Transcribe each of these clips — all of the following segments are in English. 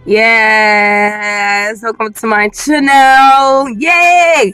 Yes, welcome to my channel. Yay!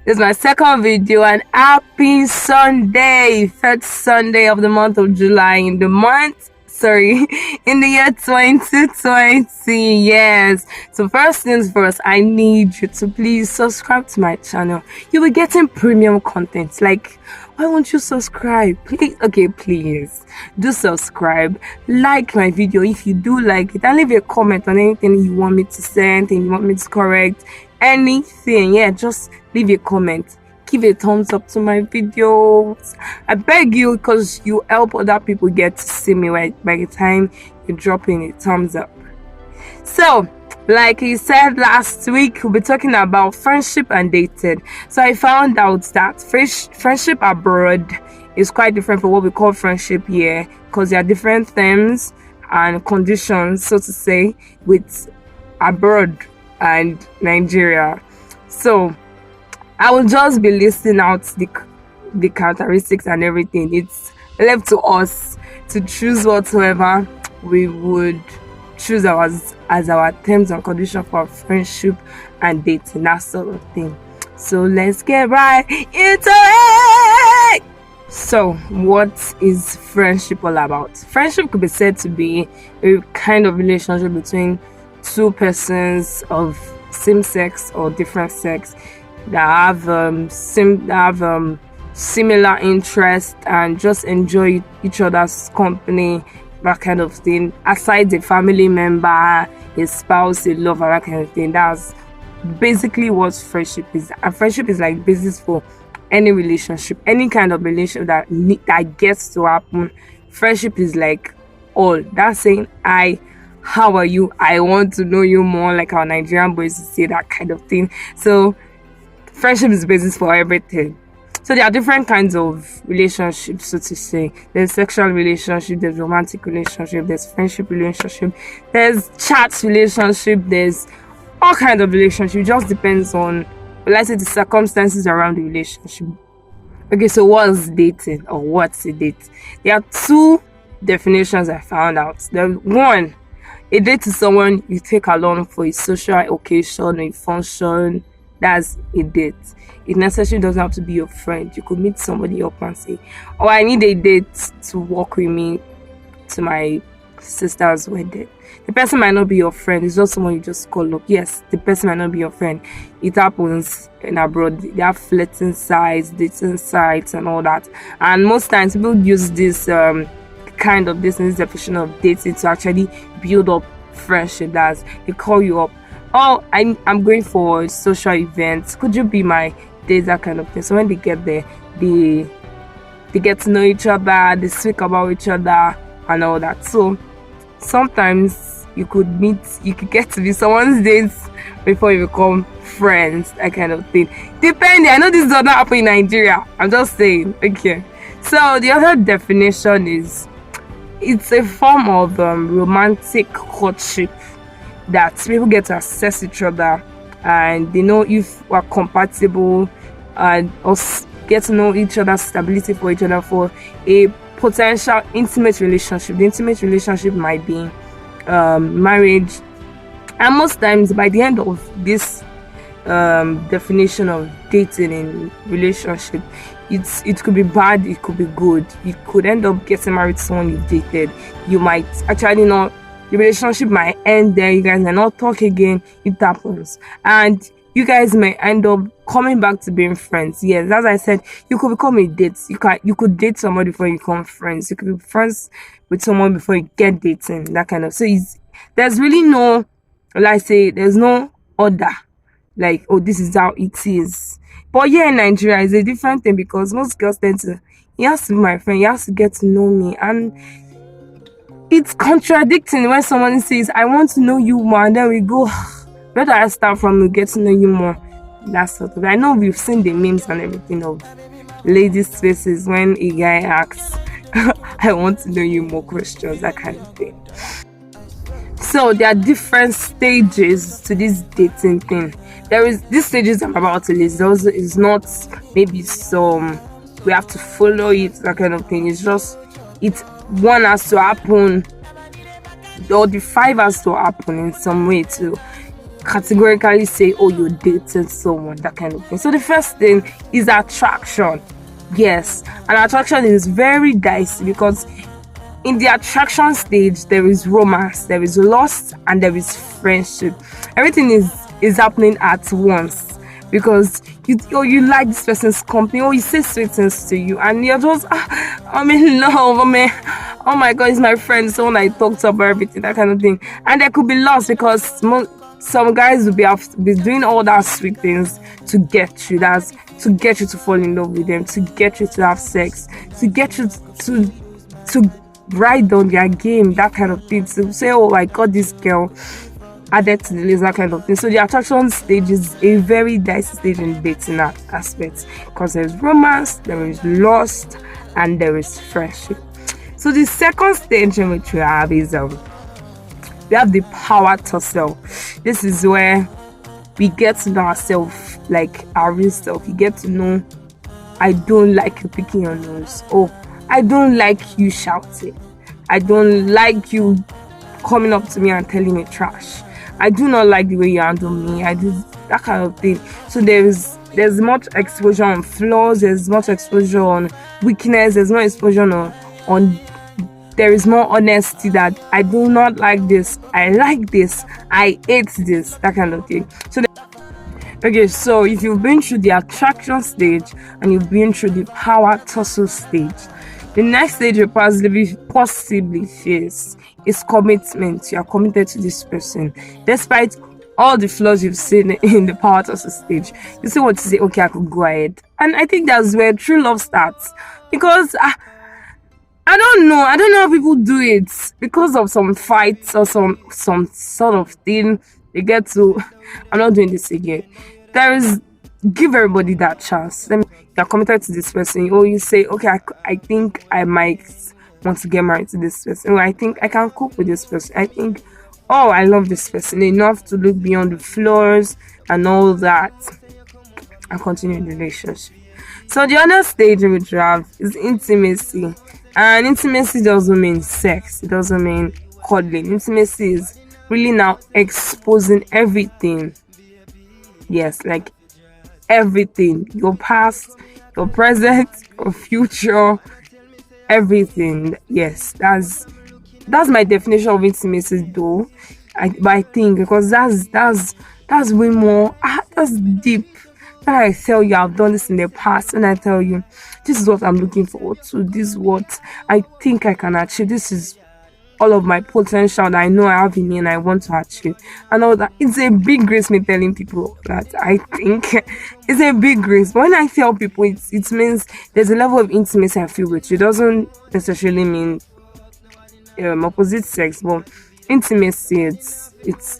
This is my second video and happy Sunday, third Sunday of the month of July in the month, sorry, in the year 2020. Yes. So first things first, I need you to please subscribe to my channel. You'll be getting premium content. Like, why won't you subscribe? Please, okay, please do subscribe, like my video if you do like it, and leave a comment on anything you want me to say, anything you want me to correct, anything. Yeah, just leave a comment, give a thumbs up to my videos. I beg you, because you help other people get to see me right by the time you're dropping a thumbs up. So, like he said last week, we'll be talking about friendship and dating. So I found out that friendship abroad is quite different from what we call friendship here, because there are different terms and conditions, so to say, with abroad and Nigeria. So I will just be listing out the characteristics and everything. It's left to us to choose whatsoever we would choose as our terms and conditions for friendship and dating, that sort of thing. So let's get right into it. So what is friendship all about? Friendship could be said to be a kind of relationship between two persons of same sex or different sex that have similar interests and just enjoy each other's company, that kind of thing. Aside a family member, a spouse, a lover, that kind of thing. That's basically what friendship is. And friendship is like basis for any relationship, any kind of relationship that gets to happen. Friendship is like all. That's saying, how are you? I want to know you more, like our Nigerian boys say, that kind of thing. So friendship is basis for everything. So there are different kinds of relationships, so to say. There's sexual relationship, there's romantic relationship, there's friendship relationship, there's chat relationship, there's all kinds of relationship. It just depends on, let's say, the circumstances around the relationship. Okay, so what's dating, or what's a date? There are two definitions I found out. The one, a date is someone you take along for a social occasion, a function. That's a date. It necessarily doesn't have to be your friend. You could meet somebody up and say, oh, I need a date to walk with me to my sister's wedding. The person might not be your friend. It's just someone you just call up. Yes, the person might not be your friend. It happens in abroad. They have flirting sites, dating sites, and all that. And most times people use this this definition of dating to actually build up friendship. That's, they call you up. Oh, I'm going for a social event. Could you be my date? That kind of thing. So when they get there, they get to know each other, they speak about each other and all that. So sometimes you could get to be someone's dates before you become friends, that kind of thing. Depending, I know this does not happen in Nigeria. I'm just saying. Okay. So the other definition is, it's a form of romantic courtship that people get to assess each other and they know if we're compatible, and us get to know each other's stability for each other for a potential intimate relationship. The intimate relationship might be marriage, and most times by the end of this definition of dating in relationship, it could be bad, it could be good. You could end up getting married to someone you dated. You might actually not, the relationship might end there, you guys might not talk again. It happens, and you guys may end up coming back to being friends. Yes, as I said, you could become a date. You could date somebody before you become friends. You could be friends with someone before you get dating, that kind of. So there's really no, like, say, there's no order, like, oh, this is how it is. But here in Nigeria, it's a different thing, because most girls tend to, he has to be my friend, he has to get to know me, and it's contradicting when someone says, I want to know you more, and then we go, where do I start from to get to know you more? That sort of. I know we've seen the memes and everything of ladies' faces when a guy asks, I want to know you more, questions, that kind of thing. So there are different stages to this dating thing. There is these stages I'm about to list. Those is not maybe some we have to follow it, that kind of thing. It's just one has to happen or the five has to happen in some way to categorically say, oh, you're dating someone, that kind of thing. So the first thing is attraction. Yes, and attraction is very dicey because in the attraction stage there is romance, there is lust, and there is friendship. Everything is happening at once because you like this person's company, or you say sweet things to you, and you're just I'm in love. Oh my god, he's my friend, someone I talked about everything, that kind of thing. And there could be lost because some guys will be doing all that sweet things to get you. That's to get you to fall in love with them, to get you to have sex, to get you to ride on their game, that kind of thing. To say, oh, I got this girl added to the list, that kind of thing. So the attraction stage is a very dicey stage in dating aspects because there's romance, there is lust, and there is friendship. So the second stage in which we have is we have the power tussle. This is where we get to know ourselves, like our real self. You get to know, I don't like you picking your nose. Oh, I don't like you shouting. I don't like you coming up to me and telling me trash. I do not like the way you handle me. I do that kind of thing. So there's much exposure on flaws. There's much exposure on weakness. There's more exposure on there is more honesty that I do not like this, I like this, I hate this, that kind of thing. Okay, so if you've been through the attraction stage and you've been through the power tussle stage, the next stage you possibly face is commitment. You are committed to this person. Despite all the flaws you've seen in the power tussle stage, you still want to say, okay, I could go ahead. And I think that's where true love starts. Because I don't know how people do it. Because of some fights or some sort of thing, they get to, I'm not doing this again. Give everybody that chance. You're committed to this person. Or you say, okay, I think I might want to get married to this person. Or I think I can cope with this person. I think, oh, I love this person enough to look beyond the flaws and all that and continue the relationship. So the other stage in which we have is intimacy. And intimacy doesn't mean sex. It doesn't mean cuddling. Intimacy is really now exposing everything. Yes, like everything. Your past, your present, your future, everything. Yes, that's my definition of intimacy though. I think because that's way more, that's deep. When I tell you I've done this in the past, and I tell you this is what I'm looking forward to, this is what I think I can achieve, this is all of my potential that I know I have in me and I want to achieve, and all that. It's a big grace me telling people that. I think it's a big grace. But when I tell people, it means there's a level of intimacy I feel with you. It doesn't necessarily mean opposite sex, but intimacy, it's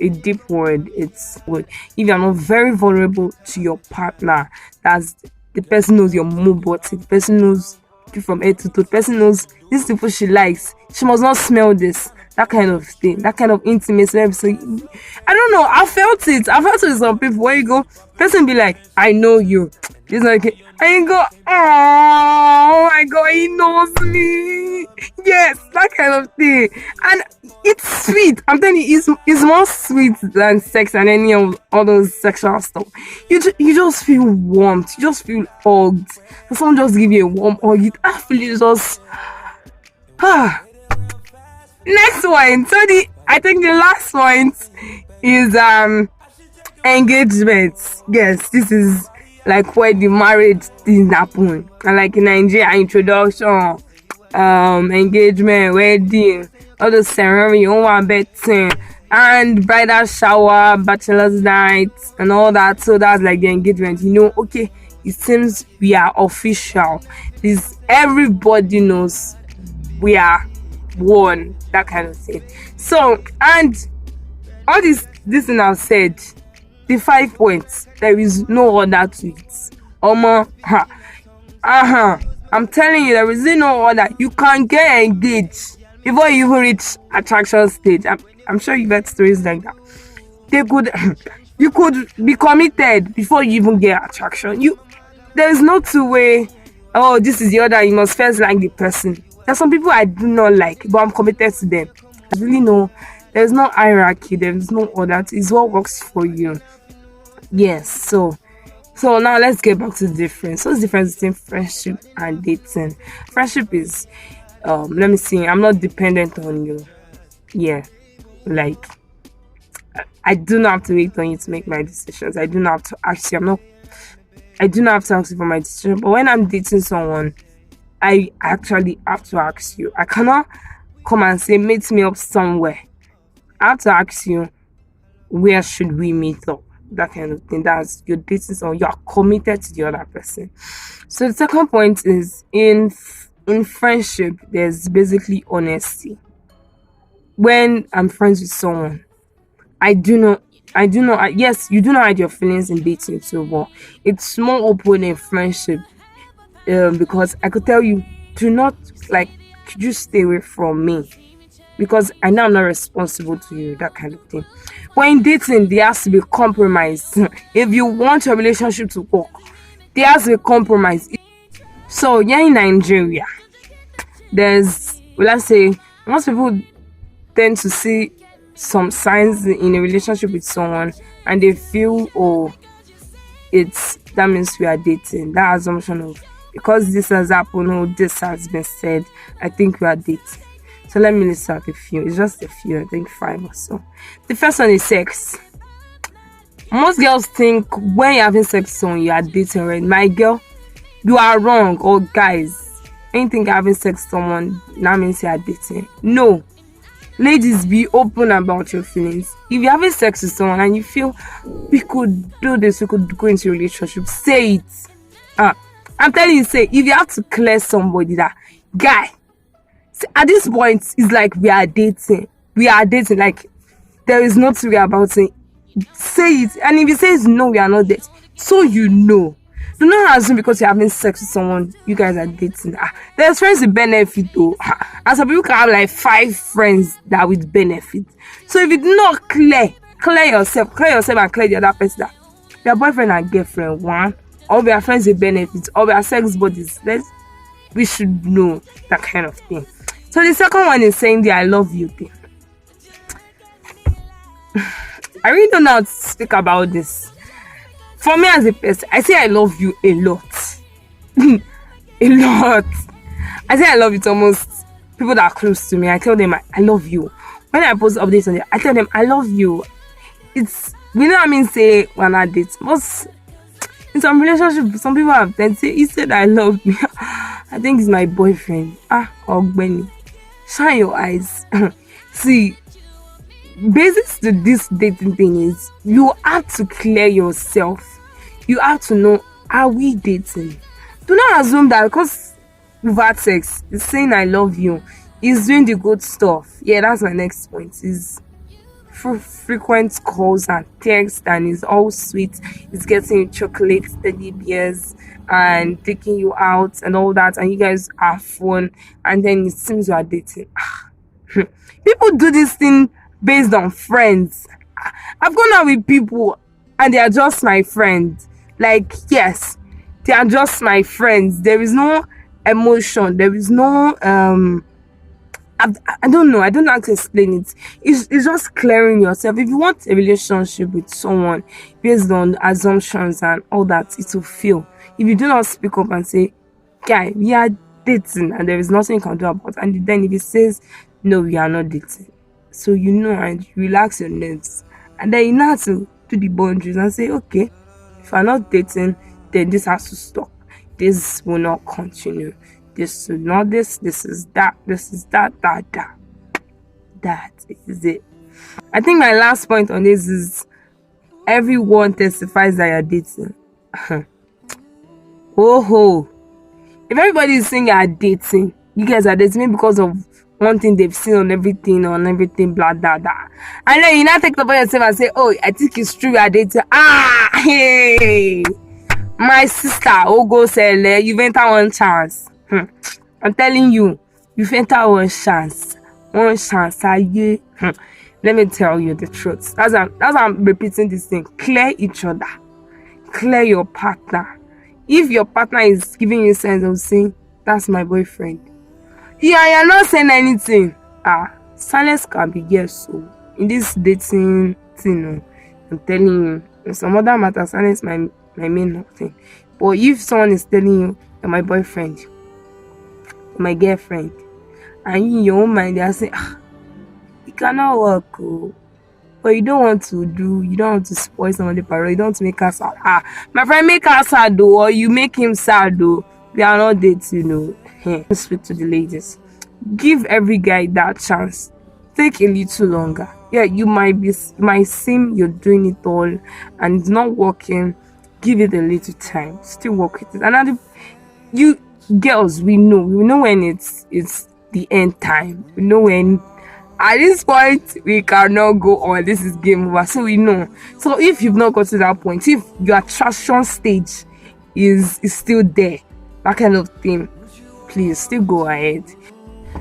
a deep word. It's good if you're not very vulnerable to your partner. That's the person knows your mobility, the person knows you from head to toe, the person knows these people she likes, she must not smell this, that kind of thing, that kind of intimacy. So I don't know, I felt it with some people where you go, person be like, I know you, it's like, and you go, oh my god, he knows me. Yes, that kind of thing. And it's sweet. I'm telling you, it's more sweet than sex and any of all those sexual stuff. You just feel warmth. You just feel hugged. So someone just give you a warm hug. You feel just Next one. So I think the last point is engagement. Yes, this is like where the marriage things happen. And like in Nigeria, introduction, engagement, wedding, all the ceremony, betting, and bridal shower, bachelor's night, and all that. So that's like the engagement. Okay, it seems we are official. Everybody knows we are one, that kind of thing. So, and all this thing I've said, the 5 points, there is no other to it. I'm telling you, there is no other. You can get engaged before you even reach attraction stage. I'm sure you get stories like that. You could be committed before you even get attraction. There's no two way. Oh, this is the other. You must first like the person. There's some people I do not like, but I'm committed to them. Really, no, there's no hierarchy, there's no order. It's what works for you. Yes. So now let's get back to the difference. What's the difference between friendship and dating? Friendship is let me see, I'm not dependent on you. Yeah. Like I do not have to wait on you to make my decisions. I do not have to ask you. I do not have to ask you for my decision. But when I'm dating someone, I actually have to ask you. I cannot come and say meet me up somewhere. I have to ask you, where should we meet up? That kind of thing. That's your dating someone. You are committed to the other person. So the second point is in friendship, there's basically honesty. When I'm friends with someone, yes, you do not hide your feelings in dating too, but it's more open in friendship. Because I could tell you, do not, like, could you stay away from me? Because I know I'm not responsible to you, that kind of thing. But in dating, there has to be compromise. If you want your relationship to work, there has to be compromise. So, yeah, in Nigeria, let's say, most people tend to see some signs in a relationship with someone and they feel, oh, that means we are dating. That assumption of, because this has happened or this has been said, I think we are dating. So let me list out a few. It's just a few, I think 5 or so. The first one is sex. Most girls think when you're having sex with someone, you are dating, right? My girl, you are wrong. Or guys, anything having sex with someone, that means you are dating. No. Ladies, be open about your feelings. If you're having sex with someone and you feel we could do this, we could go into a relationship, say it. I'm telling you, say, if you have to clear somebody that, guy, at this point, it's like we are dating. We are dating. Like, there is nothing we are about it. Say it. And if he says no, we are not dating, so you know. Do not assume because you're having sex with someone, you guys are dating. There's friends with benefit though. And some people can have like 5 friends that with benefit. So if you do not clear yourself and clear the other person that your boyfriend and girlfriend, one, or we are friends with benefits, or we are sex buddies, we should know that kind of thing. So the second one is saying the I love you thing. I really don't know how to speak about this. For me as a person, I say I love you a lot. A lot. I say I love you to almost people that are close to me. I tell them I love you. When I post updates on it, I tell them I love you. It's, we know what I mean, say we're not dating. But in some relationships, some people have then say, he said I love me. I think he's my boyfriend. Or Benny. Shine your eyes. See, basics to this dating thing is you have to clear yourself. You have to know, are we dating? Do not assume that because we've had sex, he's saying I love you, he's doing the good stuff. Yeah, that's my next point. Is frequent calls and texts, and it's all sweet. It's getting you chocolates, teddy bears, and taking you out and all that, and you guys have fun, and then it seems you are dating. People do this thing based on friends. I've gone out with people and they are just my friends. Like, yes, they are just my friends. There is no emotion. There is no I don't know. I don't know how to explain it. It's just clearing yourself. If you want a relationship with someone based on assumptions and all that, it will fail. If you do not speak up and say, guy, we are dating and there is nothing you can do about it, and then if he says, no, we are not dating, so you know, and you relax your nerves, and then you know how to do the boundaries and say, okay, if I'm not dating, then this has to stop. This will not continue. This is not this. This is that. This is that. That is it. I think my last point on this is everyone testifies that you're dating. Oh, if everybody is saying you're dating, you guys are dating because of one thing they've seen on everything, blah, blah, blah. And then you now take the upon yourself and say, oh, I think it's true, we are dating. Hey, my sister, oh, go sell it. You've entered one chance. I'm telling you, you've entered one chance. One chance. Let me tell you the truth. That's why I'm repeating this thing. Clear each other. Clear your partner. If your partner is giving you signs of saying, that's my boyfriend, you're not saying anything, Silence can be yes. So in this dating thing, I'm telling you, in some other matters, silence my main nothing. But if someone is telling you you're my boyfriend, my girlfriend, and you in your own mind they are saying, it cannot work, oh. But you don't want to spoil somebody's parole, you don't want to make her sad. My friend, make her sad though, or you make him sad though. We are not dating, Speak to the ladies. Give every guy that chance. Take a little longer. Yeah, you might seem you're doing it all and it's not working. Give it a little time. Still work with it. And you girls, we know when it's the end time. We know when at this point we cannot go on. This is game over. So we know. So if you've not got to that point, if your attraction stage is still there, that kind of thing, please still go ahead.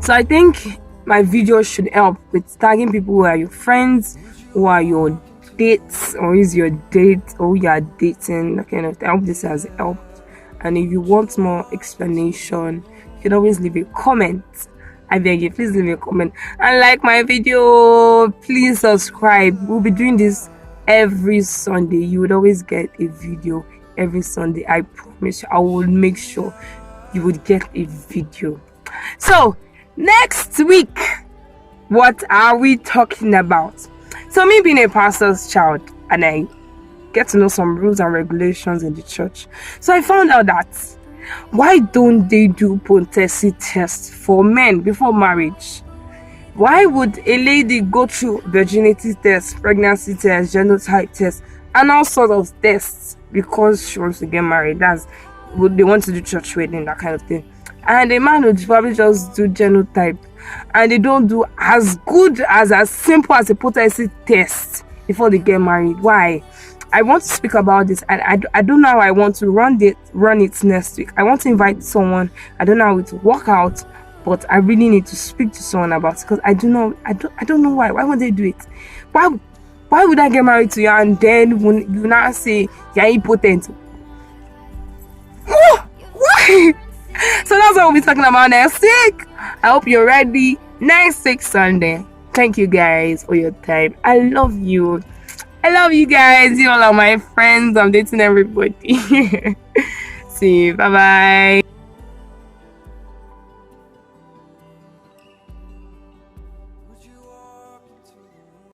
So I think my video should help with tagging people who are your friends, who are your dates, or is your date, or you are dating, that kind of thing. I hope this has helped. And if you want more explanation, you can always leave a comment. I beg you, please leave a comment and like my video. Please subscribe. We'll be doing this every Sunday. You would always get a video every Sunday. I promise you, I will make sure you would get a video. So next week, what are we talking about? So me being a pastor's child, and I get to know some rules and regulations in the church. So I found out that why don't they do potency tests for men before marriage? Why would a lady go through virginity tests, pregnancy tests, genotype tests, and all sorts of tests because she wants to get married? That's what they want to do, church wedding, that kind of thing. And a man would probably just do genotype, and they don't do as good as simple as a potency test before they get married. Why? I want to speak about this, and I don't know how I want to run it next week. I want to invite someone. I don't know how it will work out, but I really need to speak to someone about it because I don't know why. Why would they do it? Why would I get married to you and then when you now say you're impotent? Oh, why? So that's what we'll be talking about next week. I hope you're ready. Next week Sunday. Thank you guys for your time. I love you. I love you guys. You all are my friends. I'm dating everybody. See you. Bye bye.